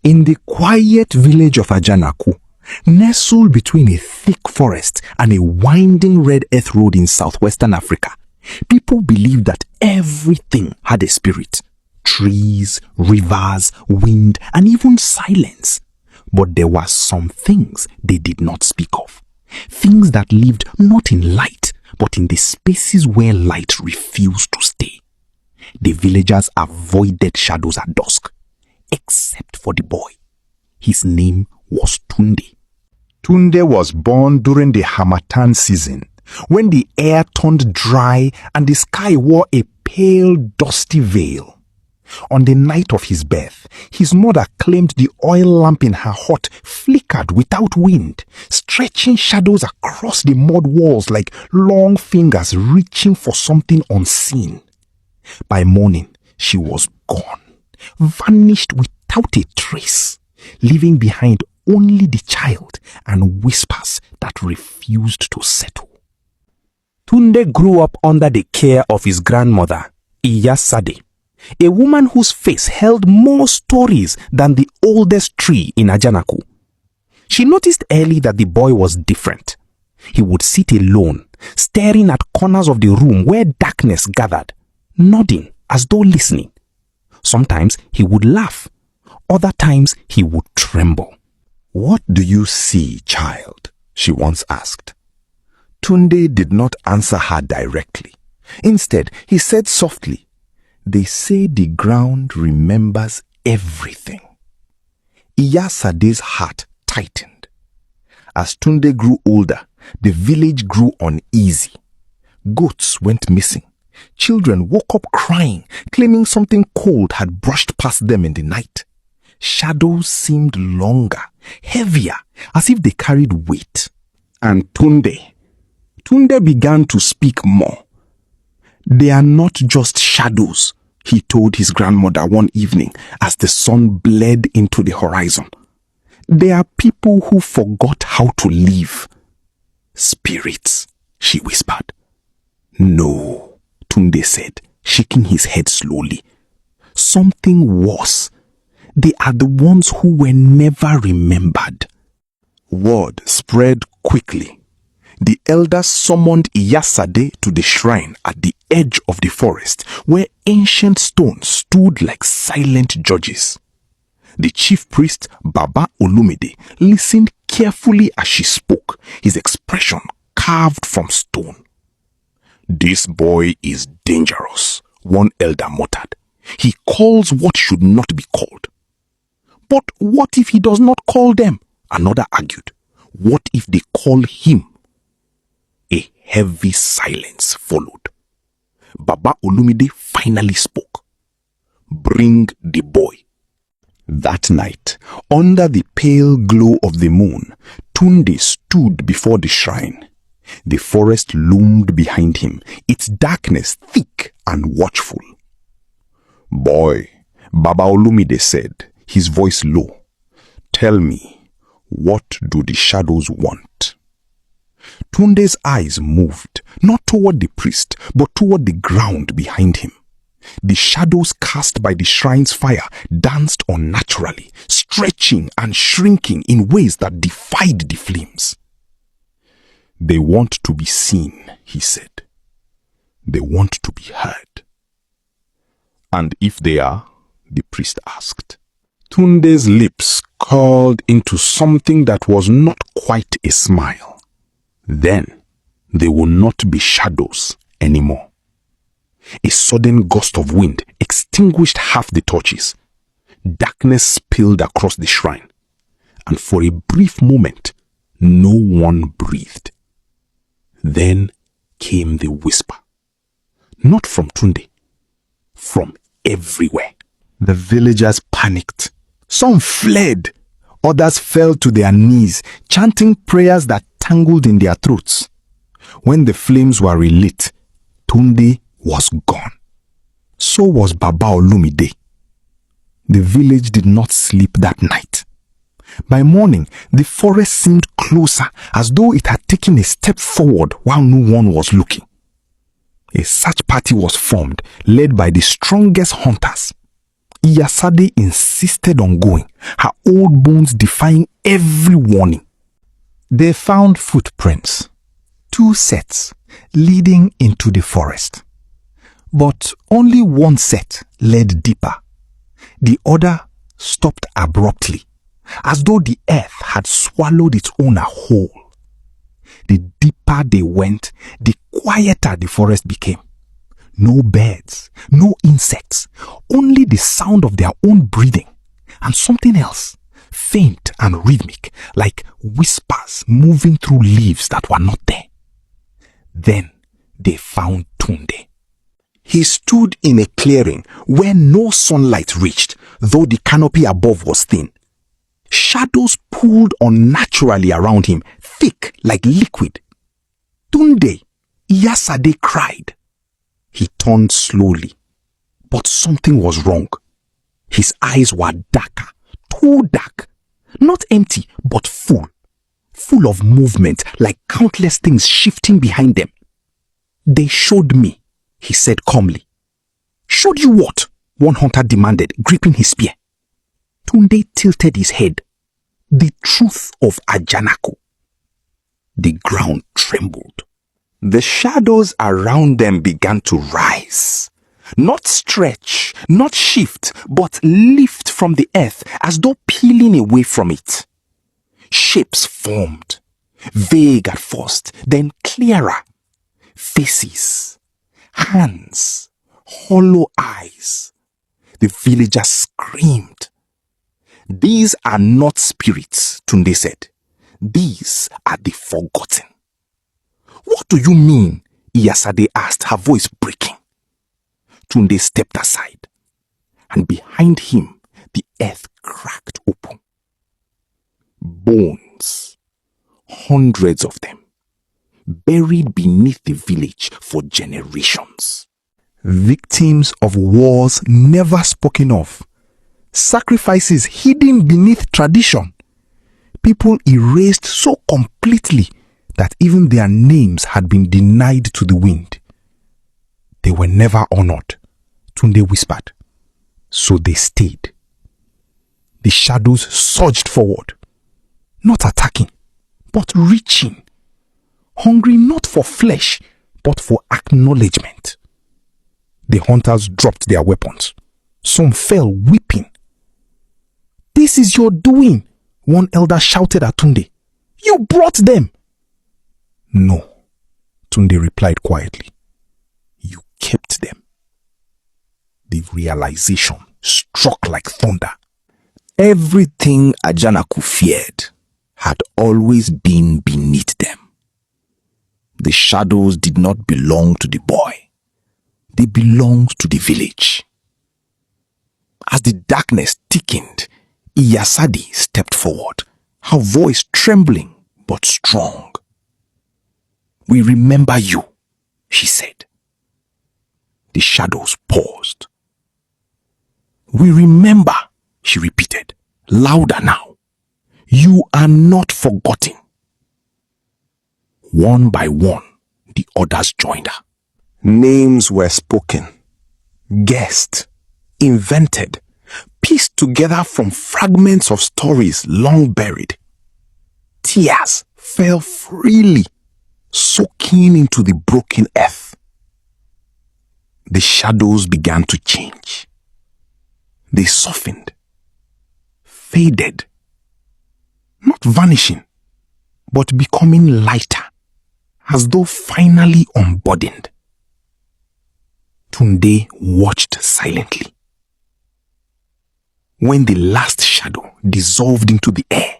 In the quiet village of Ajanaku, nestled between a thick forest and a winding red earth road in southwestern Africa, people believed that everything had a spirit. Trees, rivers, wind, and even silence. But there were some things they did not speak of. Things that lived not in light, but in the spaces where light refused to stay. The villagers avoided shadows at dusk, except for the boy. His name was Tunde. Tunde was born during the Harmattan season, when the air turned dry and the sky wore a pale, dusty veil. On the night of his birth, his mother claimed the oil lamp in her hut flickered without wind, stretching shadows across the mud walls like long fingers reaching for something unseen. By morning, she was gone, vanished without a trace, leaving behind only the child and whispers that refused to settle. Tunde grew up under the care of his grandmother, Iya Sade, a woman whose face held more stories than the oldest tree in Ajanaku. She noticed early that the boy was different. He would sit alone, staring at corners of the room where darkness gathered, nodding as though listening. Sometimes he would laugh. Other times he would tremble. "What do you see, child?" she once asked. Tunde did not answer her directly. Instead, he said softly, "They say the ground remembers everything." Iya Sade's heart tightened. As Tunde grew older, the village grew uneasy. Goats went missing. Children woke up crying, claiming something cold had brushed past them in the night. Shadows seemed longer, heavier, as if they carried weight. And Tunde began to speak more. "They are not just shadows," he told his grandmother one evening as the sun bled into the horizon. "They are people who forgot how to live." "Spirits," she whispered. "No," Tunde said, shaking his head slowly. "Something worse. They are the ones who were never remembered." Word spread quickly. The elders summoned Iya Sade to the shrine at the edge of the forest, where ancient stones stood like silent judges. The chief priest, Baba Olumide, listened carefully as she spoke, his expression carved from stone. "This boy is dangerous," one elder muttered. "He calls what should not be called." "But what if he does not call them?" another argued. "What if they call him?" A heavy silence followed. Baba Olumide finally spoke. "Bring the boy." That night, under the pale glow of the moon, Tunde stood before the shrine. The forest loomed behind him, its darkness thick and watchful. "Boy," Baba Olumide said, his voice low, "tell me, what do the shadows want?" Tunde's eyes moved, not toward the priest, but toward the ground behind him. The shadows cast by the shrine's fire danced unnaturally, stretching and shrinking in ways that defied the flames. "They want to be seen," he said. "They want to be heard." "And if they are?" the priest asked. Tunde's lips curled into something that was not quite a smile. "Then they will not be shadows anymore." A sudden gust of wind extinguished half the torches. Darkness spilled across the shrine, and for a brief moment, no one breathed. Then came the whisper. Not from Tunde, from everywhere. The villagers panicked. Some fled. Others fell to their knees, chanting prayers that tangled in their throats. When the flames were relit, Tunde was gone. So was Baba Olumide. The village did not sleep that night. By morning, the forest seemed closer, as though it had taken a step forward while no one was looking. A search party was formed, led by the strongest hunters. Iyasade insisted on going, her old bones defying every warning. They found footprints, 2 sets, leading into the forest. But only one set led deeper. The other stopped abruptly, as though the earth had swallowed its own whole. The deeper they went, the quieter the forest became. No birds, no insects, only the sound of their own breathing, and something else, faint and rhythmic, like whispers moving through leaves that were not there. Then they found Tunde. He stood in a clearing where no sunlight reached, though the canopy above was thin. Shadows pulled unnaturally around him, thick like liquid. Tunde, Iyasade cried. He turned slowly, but something was wrong. His eyes were darker, too dark. Not empty, but full of movement, like countless things shifting behind them. They showed me, he said calmly. Showed you what? One hunter demanded, gripping his spear. Tunde tilted his head. The truth of Ajanaku. The ground trembled. The shadows around them began to rise. Not stretch, not shift, but lift from the earth as though peeling away from it. Shapes formed, vague at first, then clearer. Faces, hands, hollow eyes. The villagers screamed. These are not spirits, Tunde said. These are the forgotten. What do you mean? Iyasade asked, her voice breaking. Tunde stepped aside, and behind him, the earth cracked open. Bones, hundreds of them, buried beneath the village for generations. Victims of wars never spoken of. Sacrifices hidden beneath tradition. People erased so completely that even their names had been denied to the wind. They were never honored, Tunde whispered. So they stayed. The shadows surged forward, not attacking, but reaching. Hungry not for flesh, but for acknowledgement. The hunters dropped their weapons. Some fell weeping. This is your doing, one elder shouted at Tunde. You brought them. No, Tunde replied quietly. You kept them. The realization struck like thunder. Everything Ajanaku feared had always been beneath them. The shadows did not belong to the boy. They belonged to the village. As the darkness thickened, Iyasade stepped forward, her voice trembling but strong. We remember you, she said. The shadows paused. We remember, she repeated, louder now. You are not forgotten. One by one, the others joined her. Names were spoken, guessed, invented, pieced together from fragments of stories long buried. Tears fell freely, soaking into the broken earth. The shadows began to change. They softened, faded, not vanishing, but becoming lighter, as though finally unburdened. Tunde watched silently. When the last shadow dissolved into the air,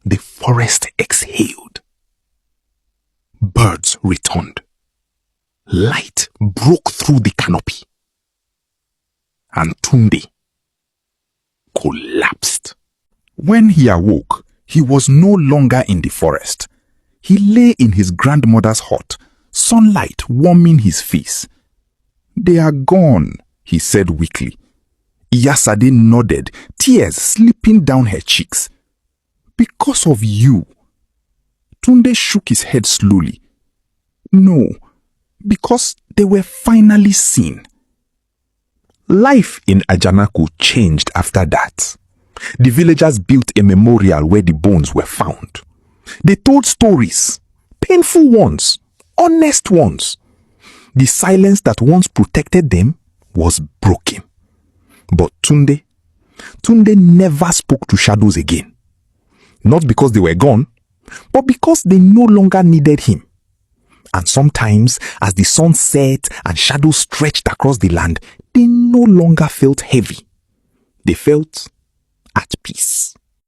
the forest exhaled. Birds returned. Light broke through the canopy. And Tunde collapsed. When he awoke, he was no longer in the forest. He lay in his grandmother's hut, sunlight warming his face. They are gone, he said weakly. Iyasade nodded, tears slipping down her cheeks. Because of you. Tunde shook his head slowly. No, because they were finally seen. Life in Ajanaku changed after that. The villagers built a memorial where the bones were found. They told stories, painful ones, honest ones. The silence that once protected them was broken. But Tunde never spoke to shadows again. Not because they were gone, but because they no longer needed him. And sometimes, as the sun set and shadows stretched across the land, they no longer felt heavy. They felt at peace.